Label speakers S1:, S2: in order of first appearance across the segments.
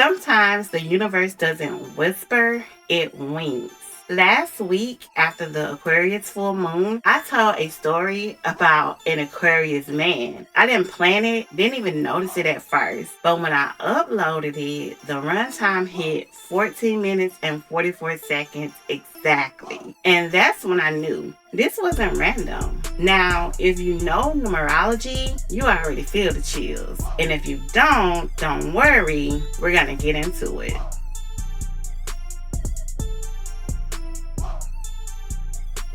S1: Sometimes the universe doesn't whisper, it winks. Last week, after the Aquarius full moon, I told a story about an Aquarius man. I didn't plan it, didn't even notice it at first. But when I uploaded it, the runtime hit 14 minutes and 44 seconds exactly. And that's when I knew this wasn't random. Now, if you know numerology, you already feel the chills. And if you don't worry, we're gonna get into it.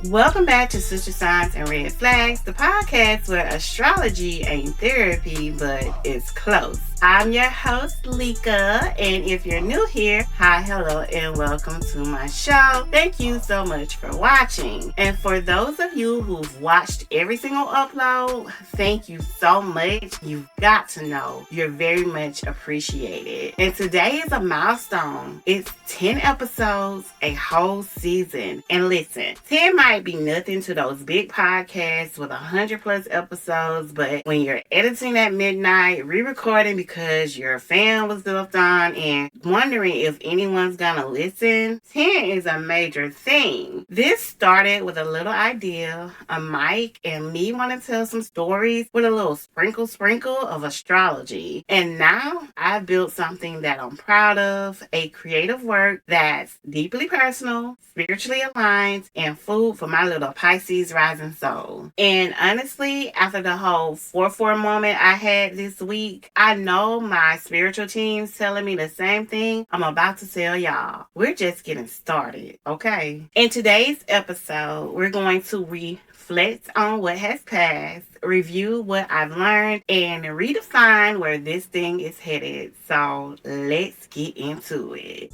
S1: Welcome back to Sister Signs and Red Flags, the podcast where astrology ain't therapy, but it's close. I'm your host, Lika, and if you're new here, hi, hello, and welcome to my show. Thank you so much for watching. And for those of you who've watched every single upload, thank you so much. You've got to know you're very much appreciated. And today is a milestone. It's 10 episodes, a whole season. And listen, 10 might be nothing to those big podcasts with 100 plus episodes, but when you're editing at midnight, re-recording because your fan was left on and wondering if anyone's gonna listen, 10 is a major thing. This started with a little idea, a mic, and me wanting to tell some stories with a little sprinkle of astrology. And now I've built something that I'm proud of, a creative work that's deeply personal, spiritually aligned, and food for my little Pisces rising soul. And honestly, after the whole 4-4 moment I had this week, I know my spiritual team's telling me the same thing I'm about to tell y'all. We're just getting started, okay? In today's episode, we're going to reflect on what has passed, review what I've learned, and redefine where this thing is headed. So let's get into it.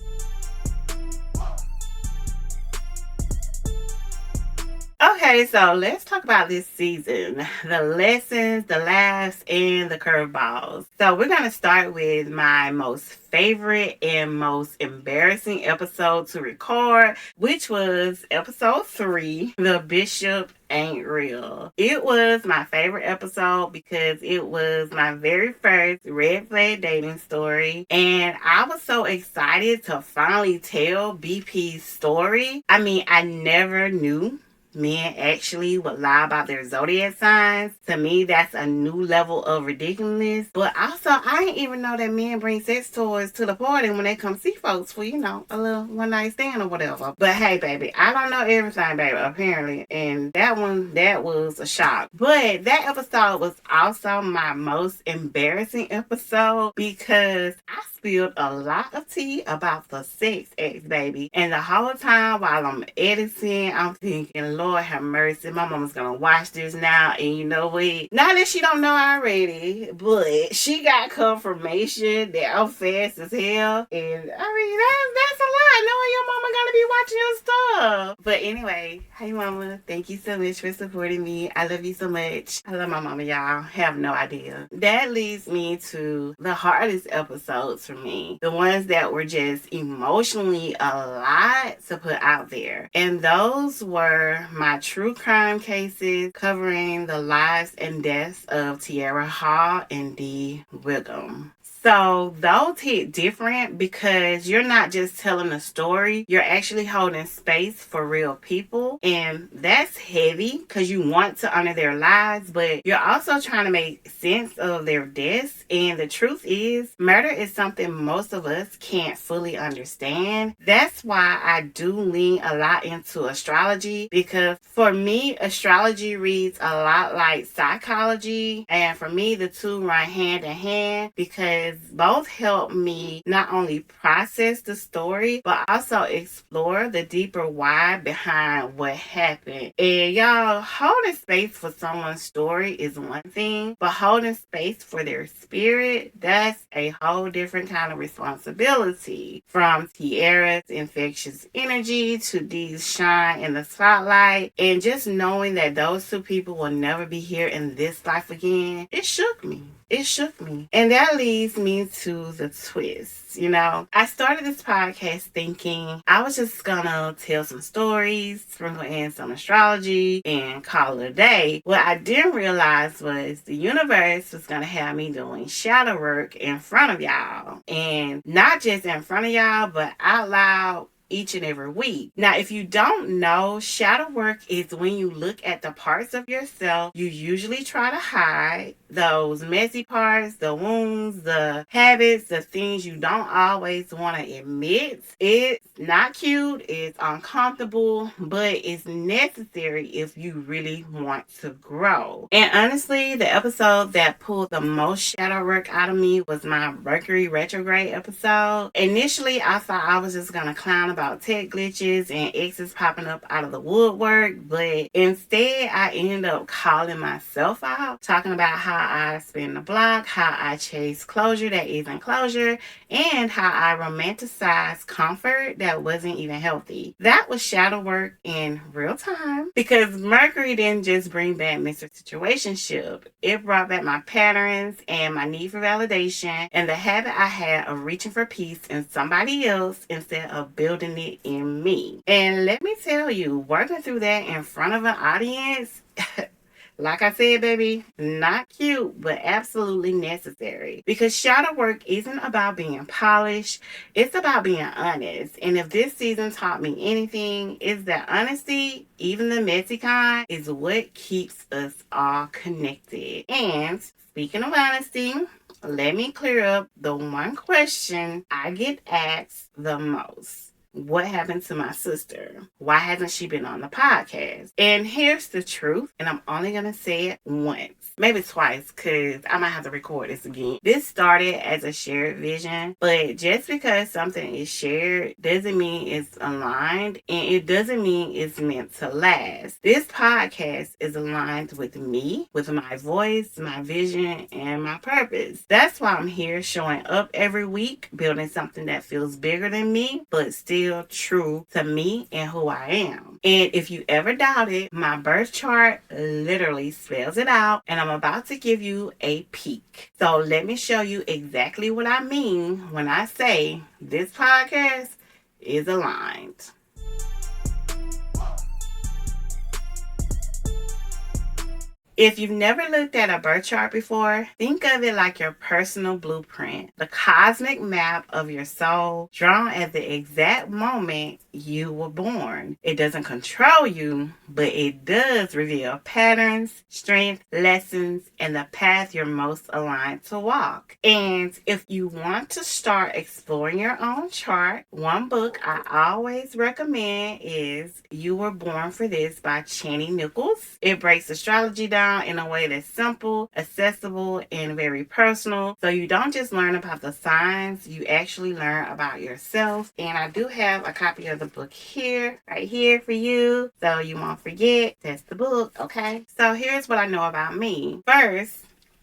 S1: Okay, so let's talk about this season. The lessons, the laughs, and the curveballs. So we're going to start with my most favorite and most embarrassing episode to record, which was episode 3, The Bishop Ain't Real. It was my favorite episode because it was my very first red flag dating story, and I was so excited to finally tell BP's story. I mean, I never knew men actually would lie about their zodiac signs. To me, that's a new level of ridiculous. But also, I didn't even know that men bring sex toys to the party when they come see folks for, a little one night stand or whatever. But hey, baby, I don't know everything, baby, apparently. And that was a shock. But that episode was also my most embarrassing episode because I spilled a lot of tea about the sex ex, baby. And the whole time while I'm editing, I'm thinking, Lord have mercy, my mama's gonna watch this now, and you know what? Not that she don't know already, but she got confirmation that I'm fast as hell, and I mean that's a lot, knowing your mama gonna be watching your stuff. But anyway, hey mama, thank you so much for supporting me. I love you so much. I love my mama, y'all have no idea. That leads me to the hardest episodes for me, the ones that were just emotionally a lot to put out there, and those were my true crime cases covering the lives and deaths of Tierra Hall and Dee Wiggum. So those hit different because you're not just telling a story, you're actually holding space for real people. And that's heavy because you want to honor their lives, but you're also trying to make sense of their deaths. And the truth is, murder is something most of us can't fully understand. That's why I do lean a lot into astrology, because for me, astrology reads a lot like psychology. And for me, the two run hand in hand because both help me not only process the story, but also explore the deeper why behind what happened. And y'all, holding space for someone's story is one thing, but holding space for their spirit, that's a whole different kind of responsibility. From Tierra's infectious energy to Dee's shine in the spotlight, and just knowing that those two people will never be here in this life again, it shook me. It shook me. And that leads me to the twist. I started this podcast thinking I was just gonna tell some stories, sprinkle in some astrology, and call it a day. What I didn't realize was the universe was gonna have me doing shadow work in front of y'all. And not just in front of y'all, but out loud each and every week. Now, if you don't know, shadow work is when you look at the parts of yourself you usually try to hide, those messy parts, the wounds, the habits, the things you don't always want to admit. It's not cute, it's uncomfortable, but it's necessary if you really want to grow. And honestly, the episode that pulled the most shadow work out of me was my Mercury retrograde episode. Initially, I thought I was just gonna clown about tech glitches and exes popping up out of the woodwork, but instead I ended up calling myself out, talking about how I spin the block, how I chase closure that isn't closure, and how I romanticize comfort that wasn't even healthy. That was shadow work in real time, because Mercury didn't just bring back Mr. Situationship. It brought back my patterns and my need for validation and the habit I had of reaching for peace in somebody else instead of building it in me. And let me tell you, working through that in front of an audience, like I said, baby, not cute, but absolutely necessary. Because shadow work isn't about being polished, it's about being honest. And if this season taught me anything, it's that honesty, even the messy kind, is what keeps us all connected. And speaking of honesty, let me clear up the one question I get asked the most. What happened to my sister? Why hasn't she been on the podcast? And here's the truth, and I'm only going to say it once, maybe twice, because I might have to record this again. This started as a shared vision, but just because something is shared doesn't mean it's aligned, and it doesn't mean it's meant to last. This podcast is aligned with me, with my voice, my vision, and my purpose. That's why I'm here showing up every week, building something that feels bigger than me, but still true to me and who I am. And if you ever doubt it, my birth chart literally spells it out, and I'm about to give you a peek. So let me show you exactly what I mean when I say this podcast is aligned. If you've never looked at a birth chart before, think of it like your personal blueprint, the cosmic map of your soul drawn at the exact moment you were born. It doesn't control you, but it does reveal patterns, strengths, lessons, and the path you're most aligned to walk. And if you want to start exploring your own chart, one book I always recommend is You Were Born for This by Channing Nichols. It breaks astrology down in a way that's simple, accessible, and very personal. So you don't just learn about the signs, you actually learn about yourself. And I do have a copy of the book here, right here for you, so you won't forget. That's the book, okay? So here's what I know about me. First,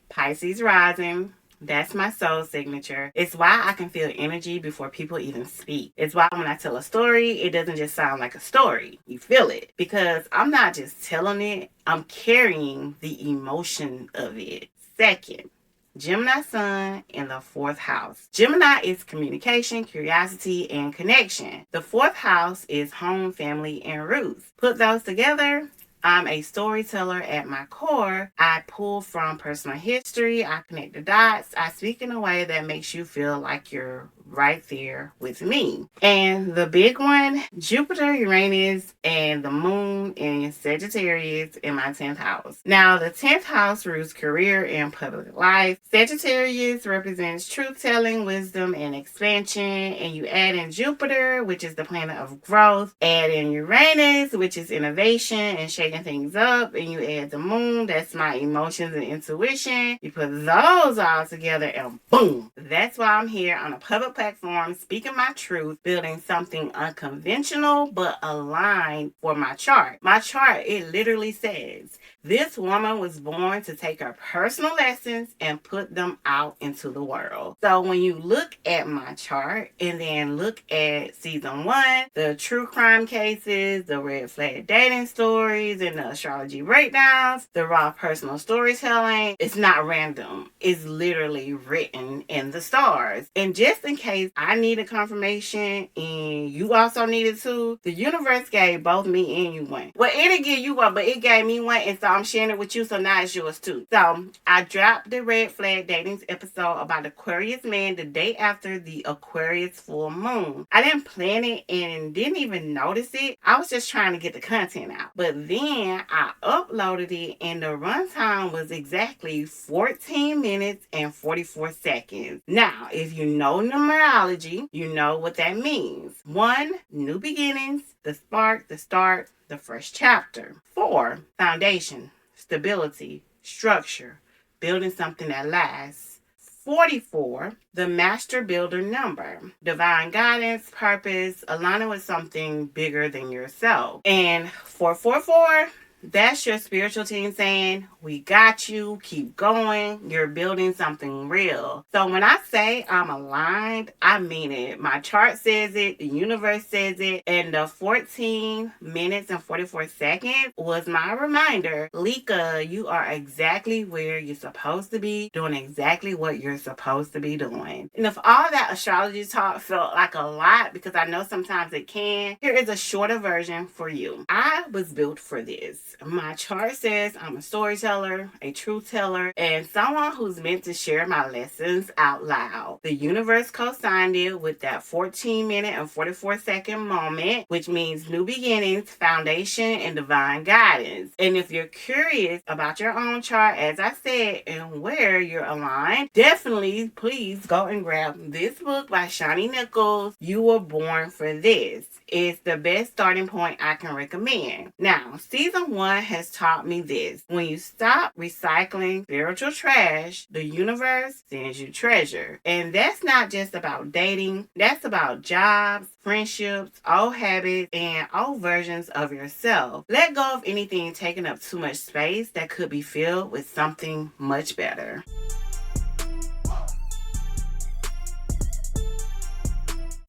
S1: Pisces rising. That's my soul signature. It's why I can feel energy before people even speak. It's why when I tell a story, it doesn't just sound like a story. You feel it. Because I'm not just telling it, I'm carrying the emotion of it. Second, Gemini sun in the 4th house. Gemini is communication, curiosity, and connection. The 4th house is home, family, and roots. Put those together, I'm a storyteller at my core. I pull from personal history. I connect the dots. I speak in a way that makes you feel like you're right there with me. And the big one, Jupiter, Uranus, and the moon in Sagittarius in my 10th house. Now, the 10th house rules career and public life. Sagittarius represents truth-telling, wisdom, and expansion. And you add in Jupiter, which is the planet of growth. Add in Uranus, which is innovation and shaking things up. And you add the moon, that's my emotions and intuition. You put those all together and boom! That's why I'm here on a public platform, speaking my truth, building something unconventional but aligned for my chart. My chart, it literally says, this woman was born to take her personal lessons and put them out into the world. So when you look at my chart and then look at season 1, the true crime cases, the red flag dating stories, and the astrology breakdowns, the raw personal storytelling, it's not random. It's literally written in the stars. And just in case I needed confirmation and you also needed to, the universe gave both me and you one. Well, it'll give you one, but it gave me one, and so I'm sharing it with you, so now it's yours too. So I dropped the red flag datings episode about Aquarius man the day after the Aquarius full moon. I didn't plan it and didn't even notice it. I was just trying to get the content out. But then I uploaded it and the runtime was exactly 14 minutes and 44 seconds. Now, if you know numerology, you know what that means. 1, new beginnings, the spark, the start, the fresh chapter. 4, foundation, stability, structure, building something that lasts. 44, the master builder number, divine guidance, purpose, aligning with something bigger than yourself. And 444, that's your spiritual team saying, we got you, keep going, you're building something real. So when I say I'm aligned, I mean it. My chart says it, the universe says it, and the 14 minutes and 44 seconds was my reminder. Lika, you are exactly where you're supposed to be, doing exactly what you're supposed to be doing. And if all that astrology talk felt like a lot, because I know sometimes it can, here is a shorter version for you. I was built for this. My chart says I'm a storyteller, a truth teller, and someone who's meant to share my lessons out loud. The universe co-signed it with that 14-minute and 44-second moment, which means new beginnings, foundation, and divine guidance. And if you're curious about your own chart, as I said, and where you're aligned, definitely please go and grab this book by Shawnee Nichols, You Were Born for This. It's the best starting point I can recommend. Now, season 1 has taught me this. When you stop recycling spiritual trash, the universe sends you treasure. And that's not just about dating. That's about jobs, friendships, old habits, and old versions of yourself. Let go of anything taking up too much space that could be filled with something much better.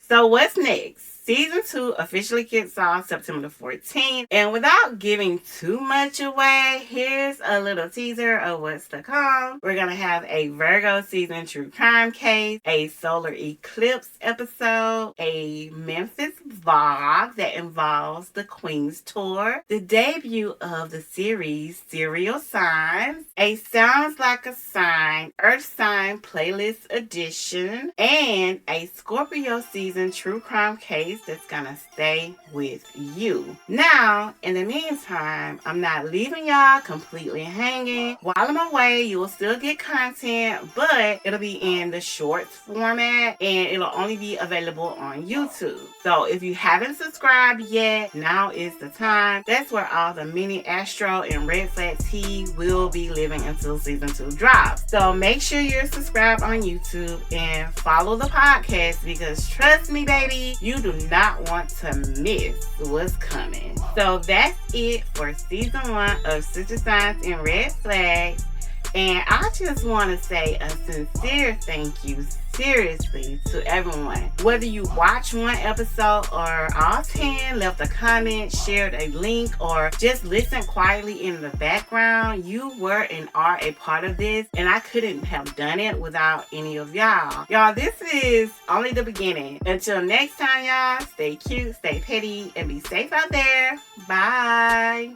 S1: So what's next? Season 2 officially kicks off September the 14th. And without giving too much away, here's a little teaser of what's to come. We're going to have a Virgo season true crime case, a solar eclipse episode, a Memphis vlog that involves the Queen's Tour, the debut of the series Serial Signs, a Sounds Like a Sign Earth Sign playlist edition, and a Scorpio season true crime case that's gonna stay with you. Now, in the meantime, I'm not leaving y'all completely hanging. While I'm away, you will still get content, but it'll be in the shorts format and it'll only be available on YouTube. So if you haven't subscribed yet, now is the time. That's where all the mini Astro and Red Flag tea will be living until season 2 drops. So make sure you're subscribed on YouTube and follow the podcast, because trust me, baby, you do not want to miss what's coming. So that's it for season 1 of Sister Signs and Red Flags. And I just want to say a sincere thank you, seriously, to everyone. Whether you watch one episode or all 10, left a comment, shared a link, or just listened quietly in the background, you were and are a part of this, and I couldn't have done it without any of y'all. Y'all, this is only the beginning. Until next time, y'all, stay cute, stay petty, and be safe out there. Bye.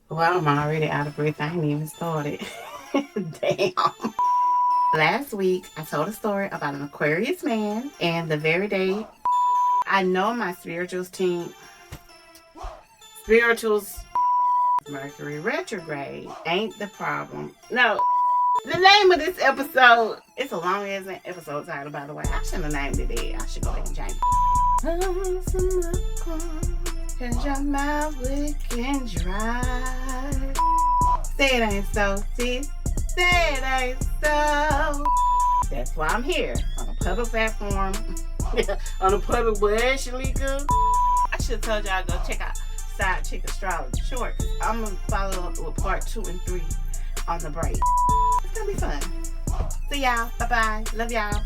S1: Well, I'm already out of breath. I ain't even started. Damn. Last week, I told a story about an Aquarius man, and the very day, I know my spirituals Mercury retrograde ain't the problem. No, the name of this episode, it's a long ass episode title, by the way. I shouldn't have named it that. I should go back and change it. Cause your mouth looking dry. Say it ain't so, sis. say it ain't so. That's why I'm here on a public platform. On a public where Shalika. I should have told y'all go check out Side Chick Astrology short. I'm gonna follow up with part 2 and 3 on the break. It's gonna be fun. See y'all. Bye bye. Love y'all.